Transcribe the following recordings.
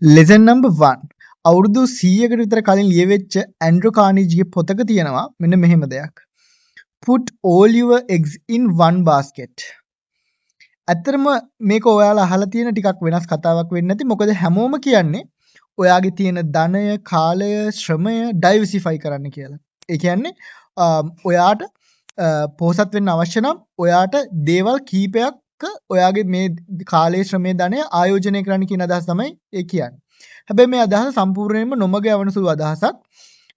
Lesson number 1. අවුරුදු 100කට විතර කලින් ලියවෙච්ච ඇන්ඩ්‍රෝ කානිජිගේ පොතක තියෙනවා මෙන්න මෙහෙම දෙයක්. Put all your eggs in one basket. ඇත්තටම මේක ඔයාලා අහලා තියෙන ටිකක් වෙනස් කතාවක් වෙන්නේ නැති. මොකද හැමෝම කියන්නේ ඔයාගේ තියෙන ධනය, කාලය, ශ්‍රමය ඩයිවර්සිෆයි කරන්න කියලා. ඒ කියන්නේ ඔයාට පොහොසත් වෙන්න අවශ්‍ය නම් ඔයාට දේවල් කීපයක් ඔයාගේ මේ කාලයේ ශ්‍රමයේ ධනය ආයෝජනය කරන්න කියන අදහස තමයි ඒ කියන්නේ. හැබැයි මේ අදහස සම්පූර්ණයෙන්ම නොමග යවන සුළු අදහසක්.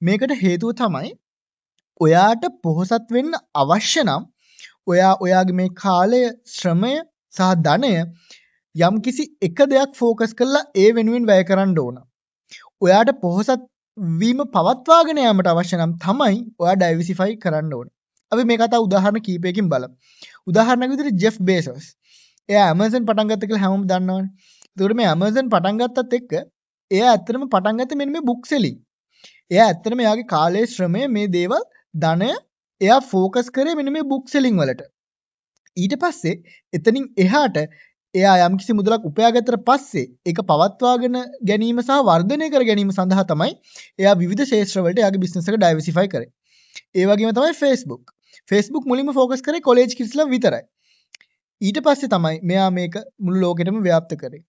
මේකට හේතුව තමයි ඔයාට පොහොසත් වෙන්න අවශ්‍ය නම් ඔයාගේ මේ කාලය, ශ්‍රමය සහ ධනය යම්කිසි එක දෙයක් ફોකස් කරලා ඒ වෙනුවෙන් වැය කරන්න ඕන. ඔයාට පොහොසත් වීම පවත්වාගෙන යාමට අවශ්‍ය නම් තමයි ඔයා ඩයිවර්සිෆයි කරන්න ඕන. අපි මේ කතාව උදාහරණ කීපයකින් බලමු. උදාහරණයක් විදිහට ජෙෆ් බේසොස්. එයා Amazon පටන් ගත්ත කියලා හැමෝම දන්නවනේ. ඒකට මේ Amazon පටන් ගත්තත් එක්ක එයා ඇත්තටම පටන් ගත්තේ මෙන්න මේ බුක් සෙලින්. එයා ඇත්තටම එයාගේ කාලයේ ශ්‍රමය මේ දේවල් ධනය එයා ફોකස් කරේ මෙන්න මේ බුක් සෙලින් වලට. ඊට පස්සේ එතනින් එහාට එයා යම්කිසි මුදලක් උපයාගත්තට පස්සේ ඒක පවත්වාගෙන ගැනීම සහ වර්ධනය කර ගැනීම සඳහා තමයි එයා විවිධ ක්ෂේත්‍ර වලට එයාගේ බිස්නස් එක ඩයිවර්සිෆයි කරේ. ඒ වගේම තමයි Facebook. Facebook මුලින්ම ફોකස් කරේ කොලෙජ් කිඩ්ස්ලා විතරයි. ඊට පස්සේ තමයි මෙයා මේක මුළු ලෝකෙටම ව්‍යාප්ත කරේ.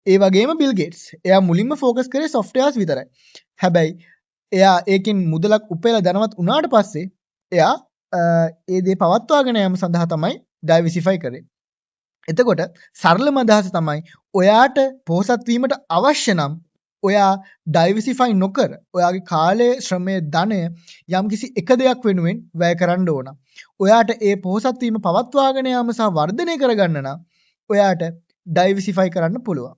ඒ වගේම බිල් ගේට්ස්. එයා මුලින්ම ફોකස් කරේ softwares විතරයි. හැබැයි එයා ඒකෙන් මුදලක් උපයලා ධනවත් වුණාට පස්සේ එයා ඒ දේ පවත්වාගෙන යාම සඳහා තමයි ඩයිවර්සිෆයි කරේ. එතකොට සරලම අදහස තමයි ඔයාට පොහොසත් වීමට අවශ්‍ය නම් ඔයා ඩයිවර්සිෆයි නොකර ඔයාගේ කාලය, ශ්‍රමය, ධනය යම්කිසි එක දෙයක් වෙනුවෙන් වැය කරන්න ඕන. ඔයාට ඒ පොහොසත් වීම පවත්වාගෙන යාම සහ වර්ධනය කරගන්න නම් ඔයාට ඩයිවර්සිෆයි කරන්න පුළුවන්.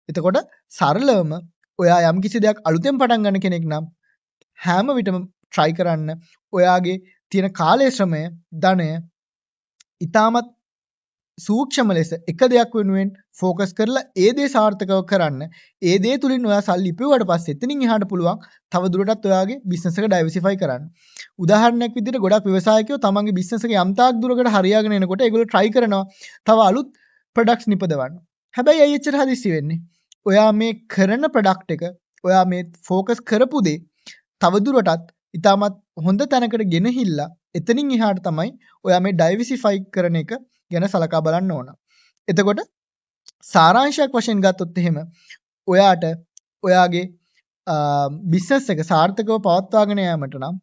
එතකොට සරලවම ඔයා යම්කිසි දෙයක් අලුතෙන් පටන් ගන්න කෙනෙක් නම් හැම විටම try කරන්න ඔයාගේ තියෙන කාලය, ශ්‍රමය, ධනය ඊටමත් සූක්ෂම ලෙස එක දෙයක් වෙනුවෙන් ફોකස් කරලා ඒ දේ සාර්ථකව කරන්න. ඒ දේ තුලින් ඔයා සල්ලි ඉපෙව්වට පස්සේ එතනින් එහාට පුළුවන් තව දුරටත් ඔයාගේ බිස්නස් එක ඩයිවර්සිෆයි කරන්න. උදාහරණයක් විදිහට ගොඩක් ව්‍යවසායකයෝ තමන්ගේ බිස්නස් එක යම් තාක් දුරකට හරියාගෙන එනකොට ඒගොල්ලෝ try කරනවා තව අලුත් ප්‍රොඩක්ට්ස් නිපදවන්න. හැබැයි ඇයි එච්චර හදිස්සි වෙන්නේ? ඔයා මේ කරන ප්‍රොඩක්ට් එක, ඔයා මේ ફોකස් කරපු දේ තව දුරටත් ඊටමත් හොඳ තැනකට ගෙනහිල්ලා එතනින් එහාට තමයි ඔයා මේ ඩයිවර්සිෆයි කරන එක ගැන සලකා බලන්න ඕන. එතකොට සාරාංශයක් වශයෙන් ගත්තොත් එහෙම ඔයාට ඔයාගේ බිස්නස් එක සාර්ථකව පවත්වාගෙන යාමට නම්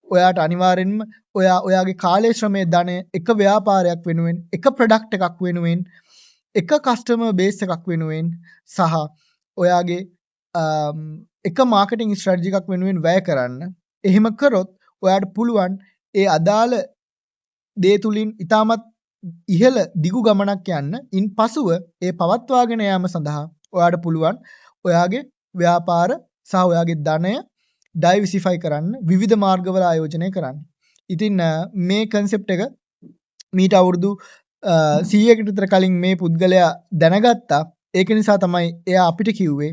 ඔයාට අනිවාර්යෙන්ම ඔයාගේ කාලය, ශ්‍රමය, ධනය එක ව්‍යාපාරයක් වෙනුවෙන්, එක ප්‍රොඩක්ට් එකක් වෙනුවෙන්, එක කස්ටමර් බේස් එකක් වෙනුවෙන් සහ ඔයාගේ එක මාකටිං ස්ට්‍රැටජි එකක් වෙනුවෙන් වැය කරන්න. එහෙම කරොත් ඔයාට පුළුවන් ඒ අදාළ දේ තුලින් ඊටමත් ඉහළ දිගු ගමනක් යන්න. ඉන් පසුව ඒ පවත්වාගෙන යාම සඳහා ඔයාට පුළුවන් ඔයාගේ ව්‍යාපාර සහ ඔයාගේ ධනය ඩයිවර්සිෆයි කරන්න, විවිධ මාර්ගවල ආයෝජනය කරන්න. ඉතින් මේ concept එක මීට අවුරුදු 100කට විතර කලින් මේ පුද්ගලයා දැනගත්තා. ඒක නිසා තමයි එයා අපිට කිව්වේ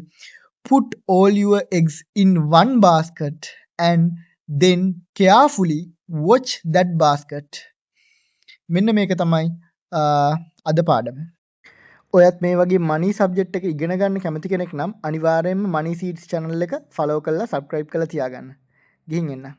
put all your eggs in one basket and then carefully watch that basket. මෙන්න මේක තමයි අද පාඩම. ඔයත් මේ වගේ money subject එක ඉගෙන ගන්න කැමති කෙනෙක් නම් අනිවාර්යයෙන්ම money seeds channel එක follow කරලා subscribe කරලා තියාගන්න. ගිහින් එන්න.